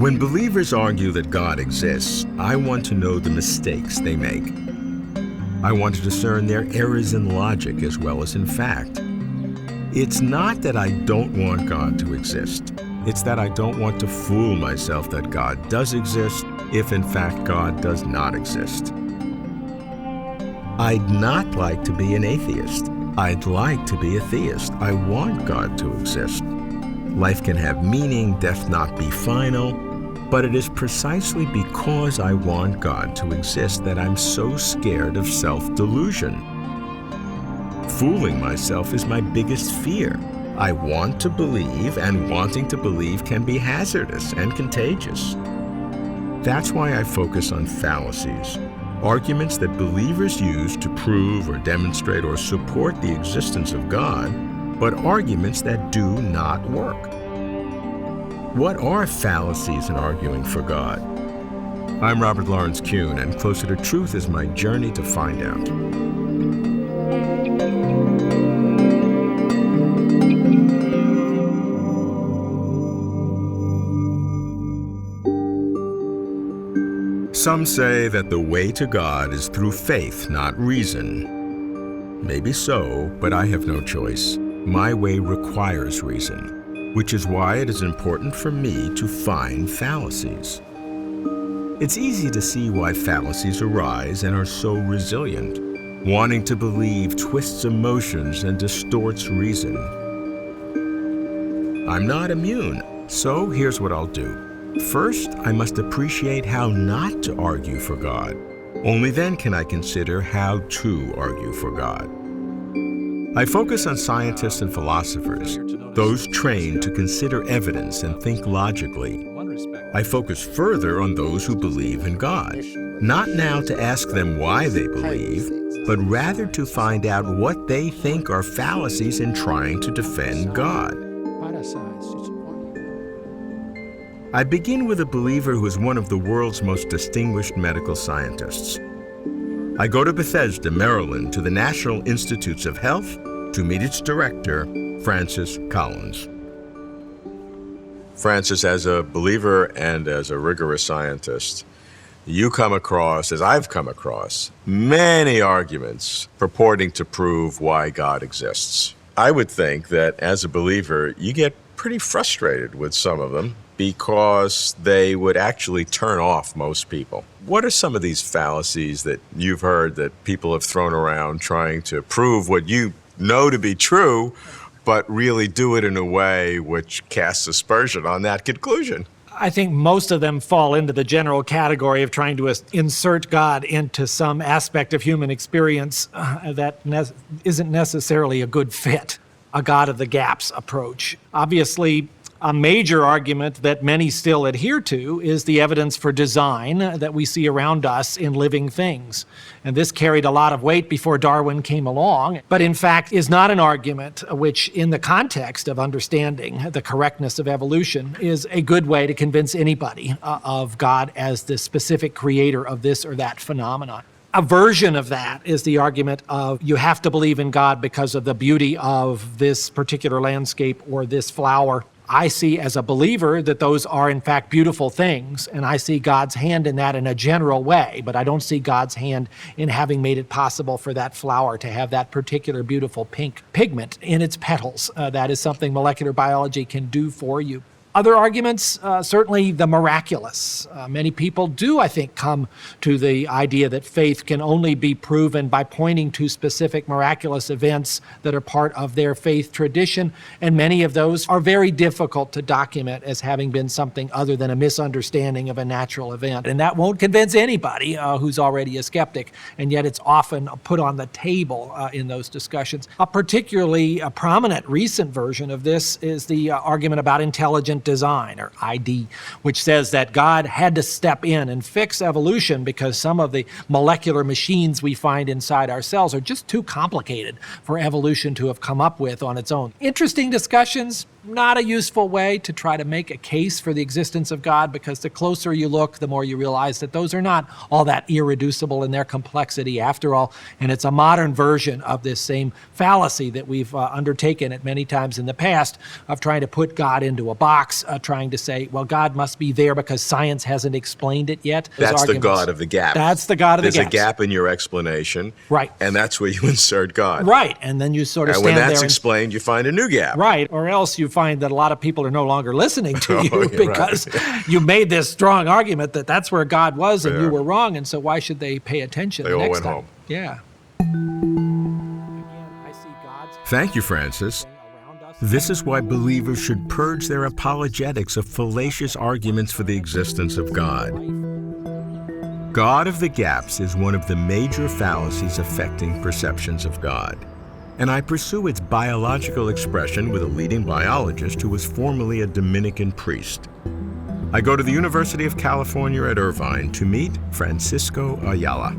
When believers argue that God exists, I want to know the mistakes they make. I want to discern their errors in logic as well as in fact. It's not that I don't want God to exist. It's that I don't want to fool myself that God does exist if in fact God does not exist. I'd not like to be an atheist. I'd like to be a theist. I want God to exist. Life can have meaning, death not be final, but it is precisely because I want God to exist that I'm so scared of self-delusion. Fooling myself is my biggest fear. I want to believe, and wanting to believe can be hazardous and contagious. That's why I focus on fallacies, arguments that believers use to prove or demonstrate or support the existence of God, but arguments that do not work. What are fallacies in arguing for God? I'm Robert Lawrence Kuhn, and Closer to Truth is my journey to find out. Some say that the way to God is through faith, not reason. Maybe so, but I have no choice. My way requires reason, which is why it is important for me to find fallacies. It's easy to see why fallacies arise and are so resilient. Wanting to believe twists emotions and distorts reason. I'm not immune, so here's what I'll do. First, I must appreciate how not to argue for God. Only then can I consider how to argue for God. I focus on scientists and philosophers, those trained to consider evidence and think logically. I focus further on those who believe in God, not now to ask them why they believe, but rather to find out what they think are fallacies in trying to defend God. I begin with a believer who is one of the world's most distinguished medical scientists. I go to Bethesda, Maryland, to the National Institutes of Health to meet its director, Francis Collins. Francis, as a believer and as a rigorous scientist, you come across, as I've come across, many arguments purporting to prove why God exists. I would think that as a believer, you get pretty frustrated with some of them because they would actually turn off most people. What are some of these fallacies that you've heard that people have thrown around trying to prove what you know to be true, but really do it in a way which casts aspersion on that conclusion? I think most of them fall into the general category of trying to insert God into some aspect of human experience that isn't necessarily a good fit, a God of the gaps approach. Obviously, a major argument that many still adhere to is the evidence for design that we see around us in living things. And this carried a lot of weight before Darwin came along, but in fact is not an argument which, in the context of understanding the correctness of evolution, is a good way to convince anybody of God as the specific creator of this or that phenomenon. A version of that is the argument of you have to believe in God because of the beauty of this particular landscape or this flower. I see as a believer that those are in fact beautiful things, and I see God's hand in that in a general way, but I don't see God's hand in having made it possible for that flower to have that particular beautiful pink pigment in its petals. That is something molecular biology can do for you. Other arguments, certainly the miraculous. Many people do, I think, come to the idea that faith can only be proven by pointing to specific miraculous events that are part of their faith tradition, and many of those are very difficult to document as having been something other than a misunderstanding of a natural event. And that won't convince anybody who's already a skeptic, and yet it's often put on the table in those discussions. A particularly prominent recent version of this is the argument about intelligent design, or ID, which says that God had to step in and fix evolution because some of the molecular machines we find inside our cells are just too complicated for evolution to have come up with on its own. Interesting discussions, not a useful way to try to make a case for the existence of God, because the closer you look, the more you realize that those are not all that irreducible in their complexity after all. And it's a modern version of this same fallacy that we've undertaken at many times in the past of trying to put God into a box, trying to say, well, God must be there because science hasn't explained it yet. That's the God of the gap. That's the God of the There's gaps. a gap in your explanation. Right. And that's where you insert God. Right. And then you sort of And stand when there that's and explained, you find a new gap. right, or else you find that a lot of people are no longer listening to you yeah, because you made this strong argument that that's where God was and Yeah. you were wrong, and so why should they pay attention They the all next went time? home. Yeah. Thank you, Francis. This is why believers should purge their apologetics of fallacious arguments for the existence of God. God of the gaps is one of the major fallacies affecting perceptions of God, and I pursue its biological expression with a leading biologist who was formerly a Dominican priest. I go to the University of California at Irvine to meet Francisco Ayala.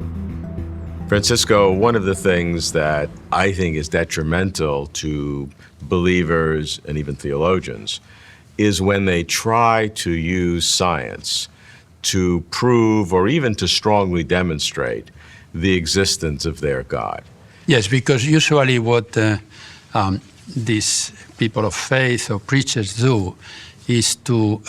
Francisco, one of the things that I think is detrimental to believers and even theologians is when they try to use science to prove or even to strongly demonstrate the existence of their God. Yes, because usually what these people of faith or preachers do is to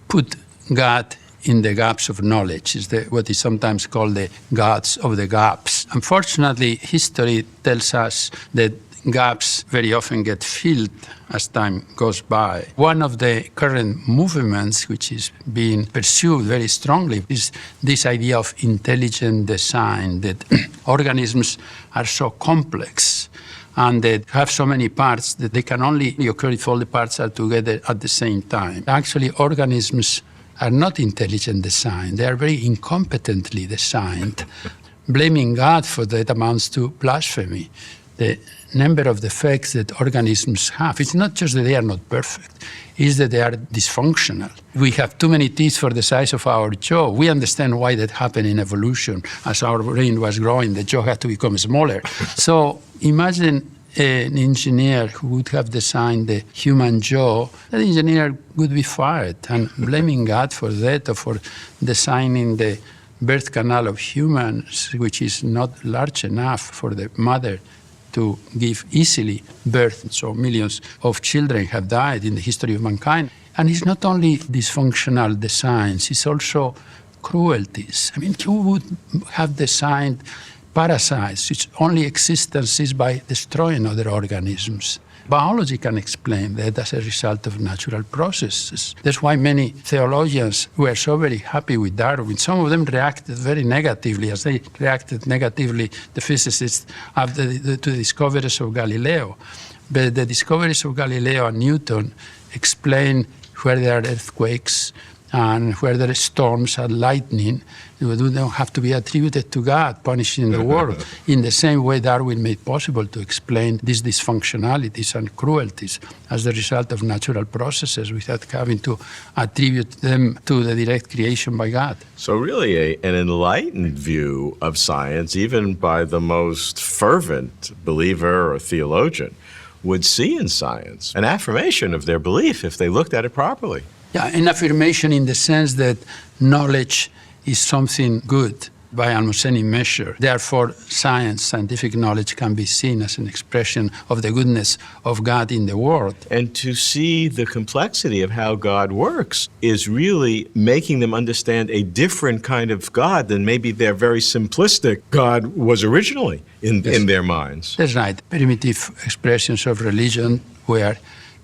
put God in the gaps of knowledge, is what is sometimes called the gods of the gaps. Unfortunately, history tells us that gaps very often get filled as time goes by. One of the current movements which is being pursued very strongly is this idea of intelligent design, that organisms are so complex and they have so many parts that they can only occur if all the parts are together at the same time. Actually, organisms are not intelligent design. They are very incompetently designed. Blaming God for that amounts to blasphemy. The number of defects that organisms have, it's not just that they are not perfect, it's that they are dysfunctional. We have too many teeth for the size of our jaw. We understand why that happened in evolution. As our brain was growing, the jaw had to become smaller. So imagine an engineer who would have designed the human jaw. That engineer would be fired, and blaming God for that or for designing the birth canal of humans, which is not large enough for the mother to give easily birth. So millions of children have died in the history of mankind. And it's not only dysfunctional designs, it's also cruelties. I mean, who would have designed parasites, which only existence is by destroying other organisms? Biology can explain that as a result of natural processes. That's why many theologians were so very happy with Darwin. Some of them reacted very negatively, as they reacted negatively, the physicists, after the discoveries of Galileo. But the discoveries of Galileo and Newton explain where there are earthquakes and where there are storms and lightning. They don't have to be attributed to God punishing the world. In the same way, Darwin made possible to explain these dysfunctionalities and cruelties as the result of natural processes without having to attribute them to the direct creation by God. So really an enlightened view of science, even by the most fervent believer or theologian, would see in science an affirmation of their belief if they looked at it properly. Yeah, an affirmation in the sense that knowledge is something good by almost any measure. Therefore, scientific knowledge can be seen as an expression of the goodness of God in the world. And to see the complexity of how God works is really making them understand a different kind of God than maybe their very simplistic God was originally in their minds. That's right. Primitive expressions of religion were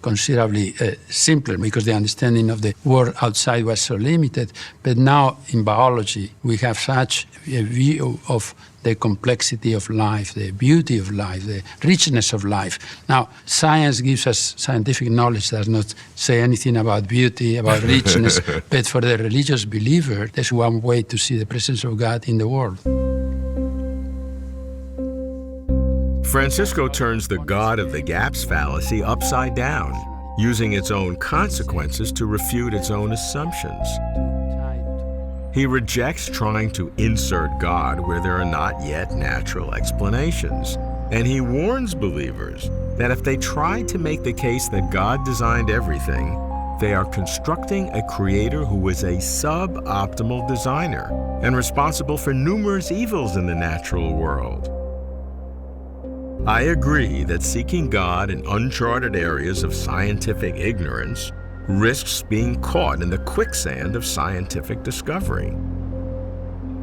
considerably simpler because the understanding of the world outside was so limited. But now in biology, we have such a view of the complexity of life, the beauty of life, the richness of life. Now, science gives us scientific knowledge that does not say anything about beauty, about richness, but for the religious believer, there's one way to see the presence of God in the world. Francisco turns the God of the gaps fallacy upside down, using its own consequences to refute its own assumptions. He rejects trying to insert God where there are not yet natural explanations, and he warns believers that if they try to make the case that God designed everything, they are constructing a creator who is a suboptimal designer and responsible for numerous evils in the natural world. I agree that seeking God in uncharted areas of scientific ignorance risks being caught in the quicksand of scientific discovery.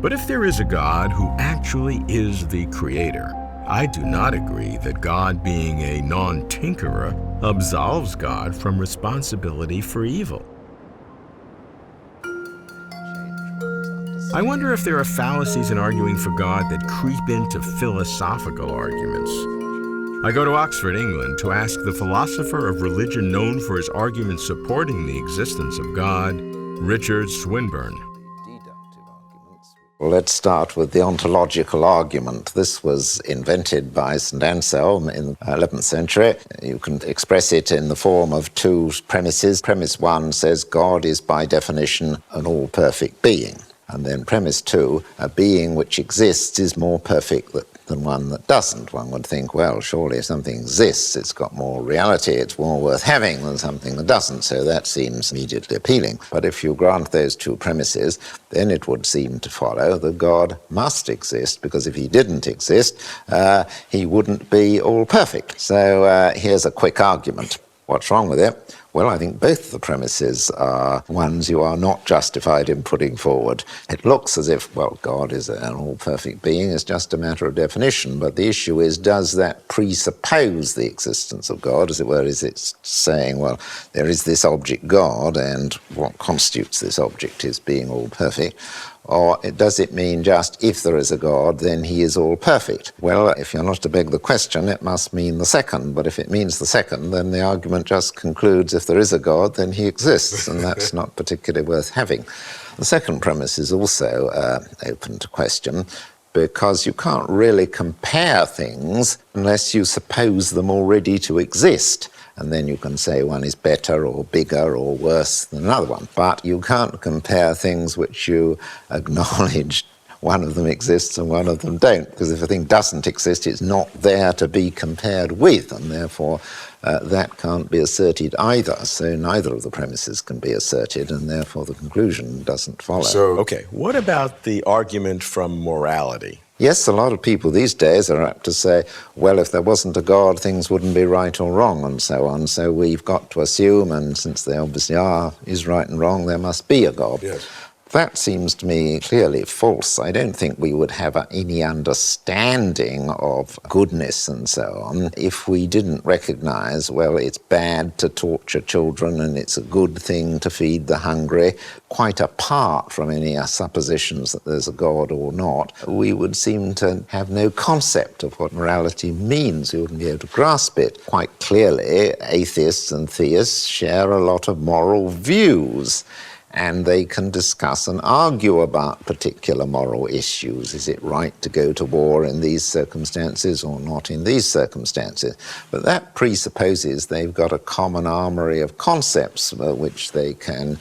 But if there is a God who actually is the creator, I do not agree that God, being a non-tinkerer, absolves God from responsibility for evil. I wonder if there are fallacies in arguing for God that creep into philosophical arguments. I go to Oxford, England, to ask the philosopher of religion known for his arguments supporting the existence of God, Richard Swinburne. Well, let's start with the ontological argument. This was invented by St. Anselm in the 11th century. You can express it in the form of two premises. Premise 1 says God is by definition an all-perfect being. And then premise 2, a being which exists is more perfect than one that doesn't. One would think, well, surely if something exists, it's got more reality, it's more worth having than something that doesn't, so that seems immediately appealing. But if you grant those two premises, then it would seem to follow that God must exist, because if he didn't exist, he wouldn't be all perfect. So here's a quick argument. What's wrong with it? Well, I think both the premises are ones you are not justified in putting forward. It looks as if, well, God is an all-perfect being. It's just a matter of definition. But the issue is, does that presuppose the existence of God? As it were, is it saying, well, there is this object God, and what constitutes this object is being all-perfect? Or does it mean just if there is a God, then he is all perfect? Well, if you're not to beg the question, it must mean the second. But if it means the second, then the argument just concludes if there is a God, then he exists, and that's not particularly worth having. The second premise is also open to question, because you can't really compare things unless you suppose them already to exist. And then you can say one is better or bigger or worse than another one. But you can't compare things which you acknowledge one of them exists and one of them don't, because if a thing doesn't exist, it's not there to be compared with, and therefore that can't be asserted either. So neither of the premises can be asserted, and therefore the conclusion doesn't follow. So, okay, what about the argument from morality? Yes, a lot of people these days are apt to say, well, if there wasn't a God, things wouldn't be right or wrong, and so on. So we've got to assume, and since they obviously is right and wrong, there must be a God. Yes. That seems to me clearly false. I don't think we would have any understanding of goodness and so on if we didn't recognize, well, it's bad to torture children and it's a good thing to feed the hungry. Quite apart from any suppositions that there's a God or not, we would seem to have no concept of what morality means. We wouldn't be able to grasp it. Quite clearly, atheists and theists share a lot of moral views, and they can discuss and argue about particular moral issues. Is it right to go to war in these circumstances or not in these circumstances? But that presupposes they've got a common armory of concepts which they can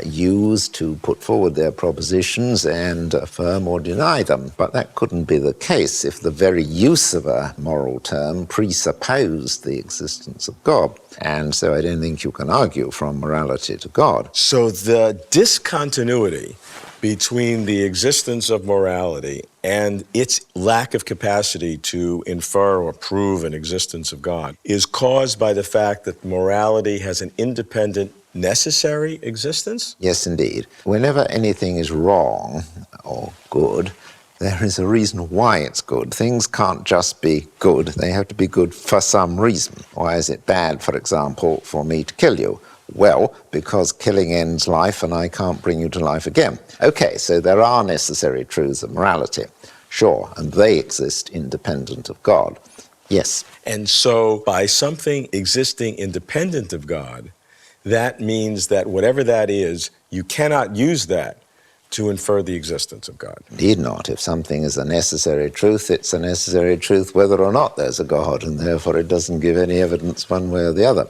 use to put forward their propositions and affirm or deny them. But that couldn't be the case if the very use of a moral term presupposed the existence of God. And so I don't think you can argue from morality to God. So the discontinuity between the existence of morality and its lack of capacity to infer or prove an existence of God is caused by the fact that morality has an independent, necessary existence? Yes, indeed. Whenever anything is wrong or good, there is a reason why it's good. Things can't just be good. They have to be good for some reason. Why is it bad, for example, for me to kill you? Well, because killing ends life and I can't bring you to life again. Okay, so there are necessary truths of morality. Sure, and they exist independent of God. Yes. And so by something existing independent of God, that means that whatever that is, you cannot use that to infer the existence of God. Indeed not. If something is a necessary truth, it's a necessary truth whether or not there's a God, and therefore it doesn't give any evidence one way or the other.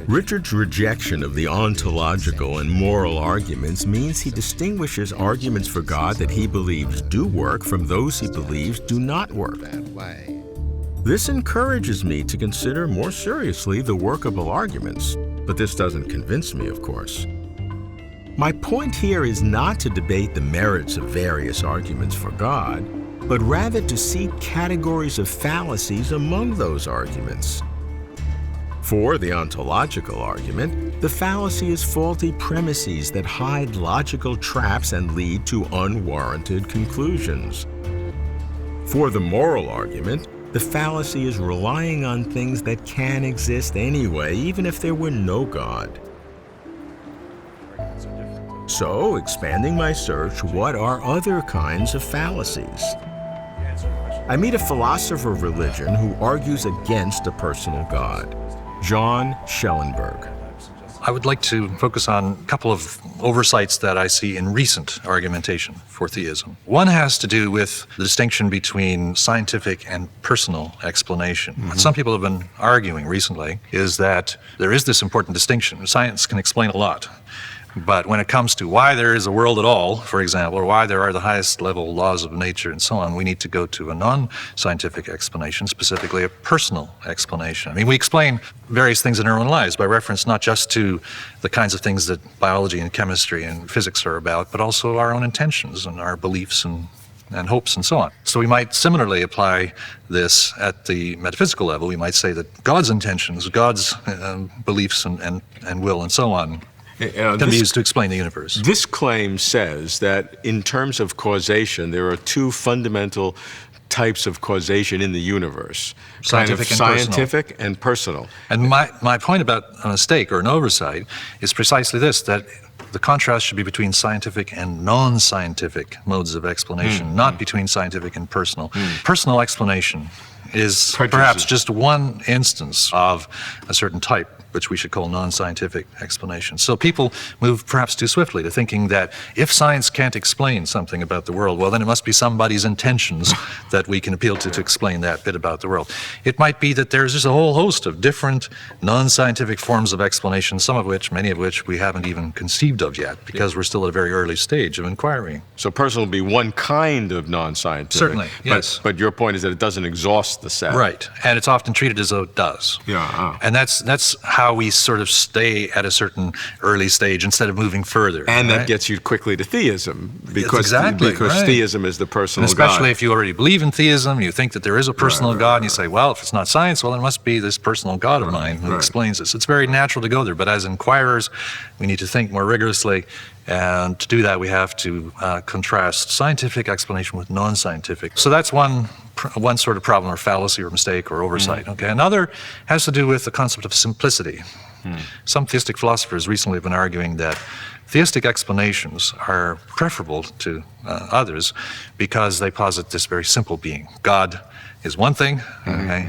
Richard's rejection of the ontological and moral arguments means he distinguishes arguments for God that he believes do work from those he believes do not work. This encourages me to consider more seriously the workable arguments, but this doesn't convince me, of course. My point here is not to debate the merits of various arguments for God, but rather to seek categories of fallacies among those arguments. For the ontological argument, the fallacy is faulty premises that hide logical traps and lead to unwarranted conclusions. For the moral argument, the fallacy is relying on things that can exist anyway, even if there were no God. So, expanding my search, what are other kinds of fallacies? I meet a philosopher of religion who argues against a personal God, John Schellenberg. I would like to focus on a couple of oversights that I see in recent argumentation for theism. One has to do with the distinction between scientific and personal explanation. What some people have been arguing recently is that there is this important distinction. Science can explain a lot. But when it comes to why there is a world at all, for example, or why there are the highest level laws of nature and so on, we need to go to a non-scientific explanation, specifically a personal explanation. I mean, we explain various things in our own lives by reference not just to the kinds of things that biology and chemistry and physics are about, but also our own intentions and our beliefs and hopes and so on. So we might similarly apply this at the metaphysical level. We might say that God's intentions, God's beliefs and will and so on can be used to explain the universe. This claim says that in terms of causation, there are two fundamental types of causation in the universe. Scientific and personal. And my point about a mistake or an oversight is precisely this, that the contrast should be between scientific and non-scientific modes of explanation, not between scientific and personal. Personal explanation is perhaps just one instance of a certain type, which we should call non-scientific explanation. So people move perhaps too swiftly to thinking that if science can't explain something about the world, well, then it must be somebody's intentions that we can appeal to explain that bit about the world. It might be that there's just a whole host of different non-scientific forms of explanation, many of which we haven't even conceived of yet, because we're still at a very early stage of inquiry. So personal would be one kind of non-scientific. Certainly, yes. But your point is that it doesn't exhaust the set. Right, and it's often treated as though it does. Yeah. And that's how we sort of stay at a certain early stage instead of moving further. And right? that gets you quickly to theism, because right. theism is the personal and especially God. if you already believe in theism, you think that there is a personal God, and you say, well, if it's not science, well, it must be this personal God of mine who explains this. It's very natural to go there, but as inquirers, we need to think more rigorously, and to do that, we have to contrast scientific explanation with non-scientific. So that's one sort of problem or fallacy or mistake or oversight. Okay, another has to do with the concept of simplicity. Some theistic philosophers recently have been arguing that theistic explanations are preferable to others because they posit this very simple being. God is one thing, okay?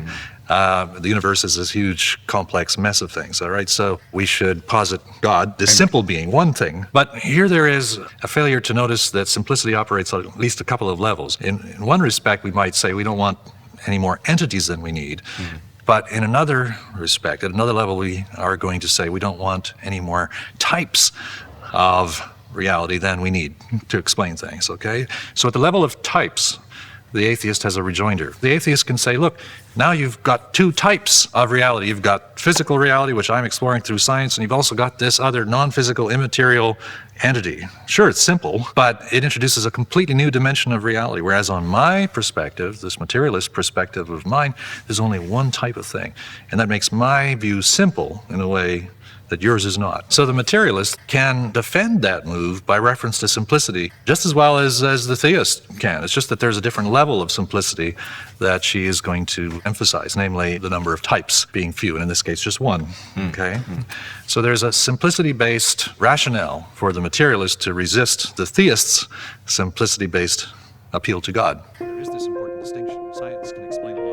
The universe is this huge, complex mess of things, all right? So we should posit God, this simple being, one thing. But here there is a failure to notice that simplicity operates on at least a couple of levels. In one respect, we might say we don't want any more entities than we need. But in another respect, at another level, we are going to say we don't want any more types of reality than we need to explain things, okay? So at the level of types, the atheist has a rejoinder. The atheist can say, look, now you've got two types of reality. You've got physical reality, which I'm exploring through science, and you've also got this other non-physical, immaterial entity. Sure, it's simple, but it introduces a completely new dimension of reality, whereas on my perspective, this materialist perspective of mine, there's only one type of thing, and that makes my view simple in a way that yours is not. So the materialist can defend that move by reference to simplicity just as well as the theist can. It's just that there's a different level of simplicity that she is going to emphasize, namely the number of types being few, and in this case just one, okay? So there's a simplicity-based rationale for the materialist to resist the theist's simplicity-based appeal to God. There is this important distinction. Science can explain a lot.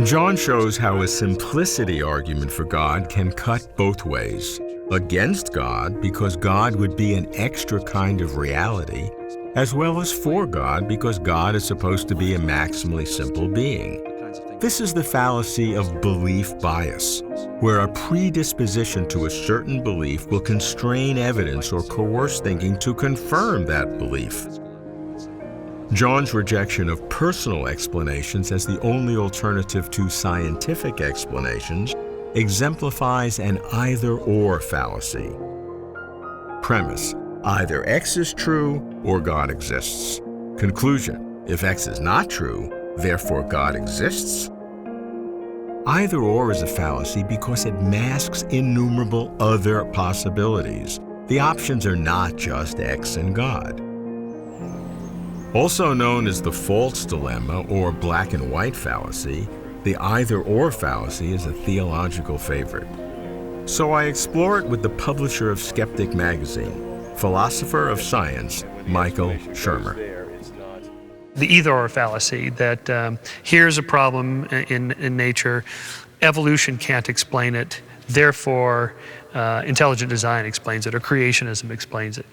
John shows how a simplicity argument for God can cut both ways. Against God, because God would be an extra kind of reality, as well as for God, because God is supposed to be a maximally simple being. This is the fallacy of belief bias, where a predisposition to a certain belief will constrain evidence or coerce thinking to confirm that belief. John's rejection of personal explanations as the only alternative to scientific explanations exemplifies an either-or fallacy. Premise: either X is true or God exists. Conclusion: if X is not true, therefore God exists. Either-or is a fallacy because it masks innumerable other possibilities. The options are not just X and God. Also known as the false dilemma or black and white fallacy, the either-or fallacy is a theological favorite. So I explore it with the publisher of Skeptic magazine, philosopher of science, Michael Shermer. The either-or fallacy, that here's a problem in nature, evolution can't explain it, therefore intelligent design explains it, or creationism explains it.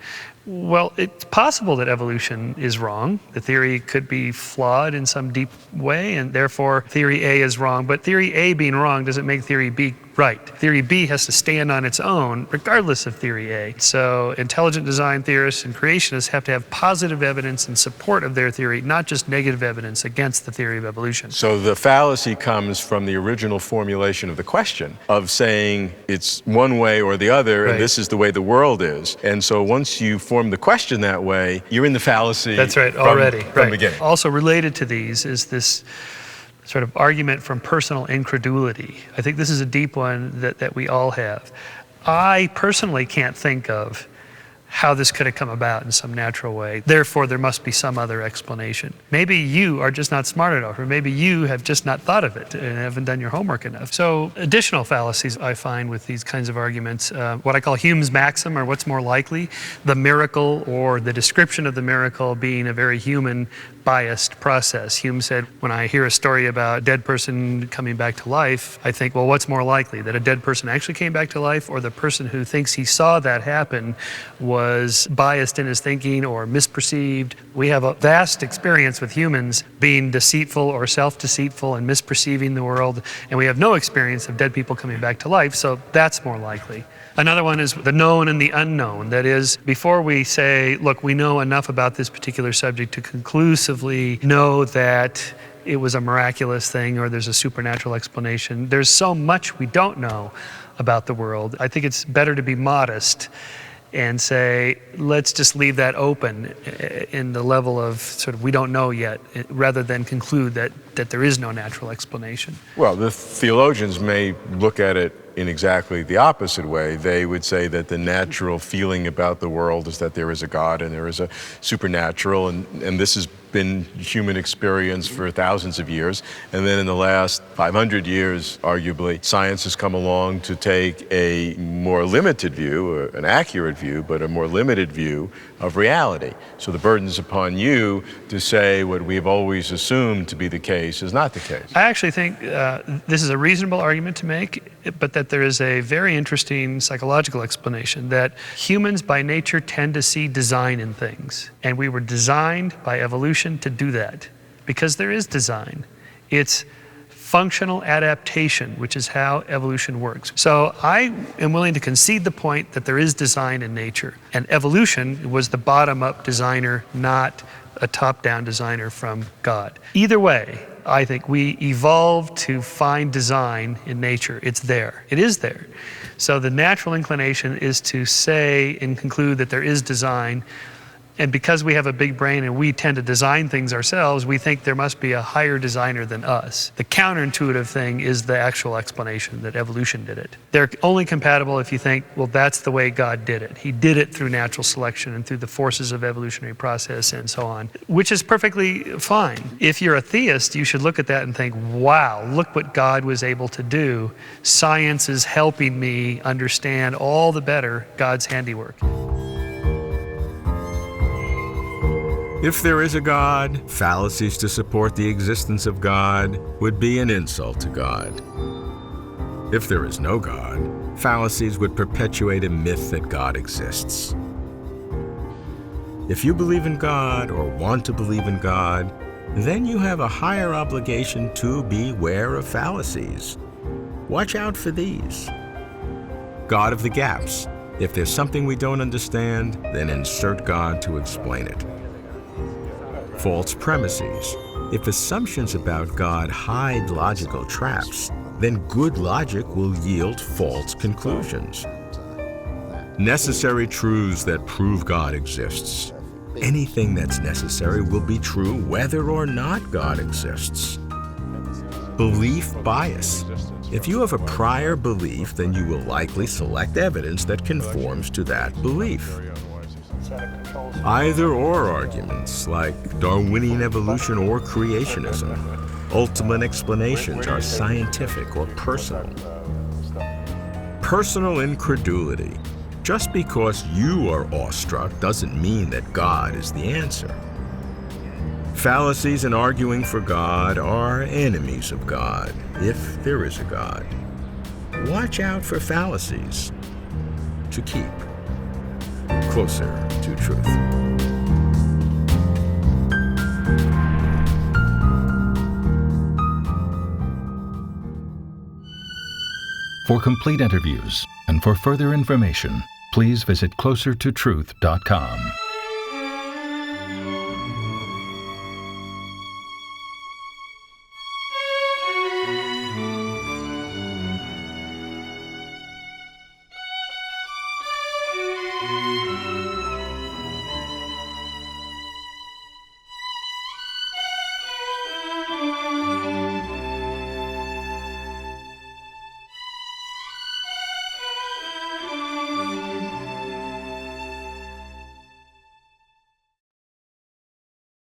Well, it's possible that evolution is wrong. The theory could be flawed in some deep way, and therefore theory A is wrong. But theory A being wrong doesn't make theory B right. Theory B has to stand on its own, regardless of theory A. So intelligent design theorists and creationists have to have positive evidence in support of their theory, not just negative evidence against the theory of evolution. So the fallacy comes from the original formulation of the question, of saying it's one way or the other, Right. and this is the way the world is. And so once you form the question that way, you're in the fallacy. That's right, from already. the beginning. Also related to these is this sort of argument from personal incredulity. I think this is a deep one that we all have. I personally can't think of how this could have come about in some natural way. Therefore, there must be some other explanation. Maybe you are just not smart enough, or maybe you have just not thought of it and haven't done your homework enough. So additional fallacies I find with these kinds of arguments, what I call Hume's maxim, or what's more likely, the miracle or the description of the miracle being a very human biased process. Hume said, when I hear a story about a dead person coming back to life, I think, well, what's more likely, that a dead person actually came back to life, or the person who thinks he saw that happen was biased in his thinking or misperceived? We have a vast experience with humans being deceitful or self-deceitful and misperceiving the world, and we have no experience of dead people coming back to life, so that's more likely. Another one is the known and the unknown. That is, before we say, look, we know enough about this particular subject to conclusively know that it was a miraculous thing or there's a supernatural explanation, there's so much we don't know about the world. I think it's better to be modest and say, let's just leave that open in the level of sort of we don't know yet, rather than conclude that there is no natural explanation. Well, the theologians may look at it in exactly the opposite way. They would say that the natural feeling about the world is that there is a God and there is a supernatural, and this has been human experience for thousands of years. And then in the last 500 years, arguably, science has come along to take a more limited view, or an accurate view, but a more limited view of reality. So the burden is upon you to say what we've always assumed to be the case is not the case. I actually think this is a reasonable argument to make, but that there is a very interesting psychological explanation that humans by nature tend to see design in things. And we were designed by evolution to do that because there is design. It's functional adaptation, which is how evolution works. So I am willing to concede the point that there is design in nature. And evolution was the bottom-up designer, not a top-down designer from God. Either way, I think we evolved to find design in nature. It's there. It is there. So the natural inclination is to say and conclude that there is design. And because we have a big brain and we tend to design things ourselves, we think there must be a higher designer than us. The counterintuitive thing is the actual explanation that evolution did it. They're only compatible if you think, well, that's the way God did it. He did it through natural selection and through the forces of evolutionary process and so on, which is perfectly fine. If you're a theist, you should look at that and think, wow, look what God was able to do. Science is helping me understand all the better God's handiwork. If there is a God, fallacies to support the existence of God would be an insult to God. If there is no God, fallacies would perpetuate a myth that God exists. If you believe in God or want to believe in God, then you have a higher obligation to beware of fallacies. Watch out for these. God of the gaps. If there's something we don't understand, then insert God to explain it. false premises. If assumptions about God hide logical traps, then good logic will yield false conclusions. Necessary truths that prove God exists. Anything that's necessary will be true whether or not God exists. Belief bias. If you have a prior belief, then you will likely select evidence that conforms to that belief. Either-or arguments like Darwinian evolution or creationism. Ultimate explanations are scientific or personal. Personal incredulity. Just because you are awestruck doesn't mean that God is the answer. Fallacies and arguing for God are enemies of God, if there is a God. Watch out for fallacies to keep closer to truth. For complete interviews and for further information, please visit closertotruth.com.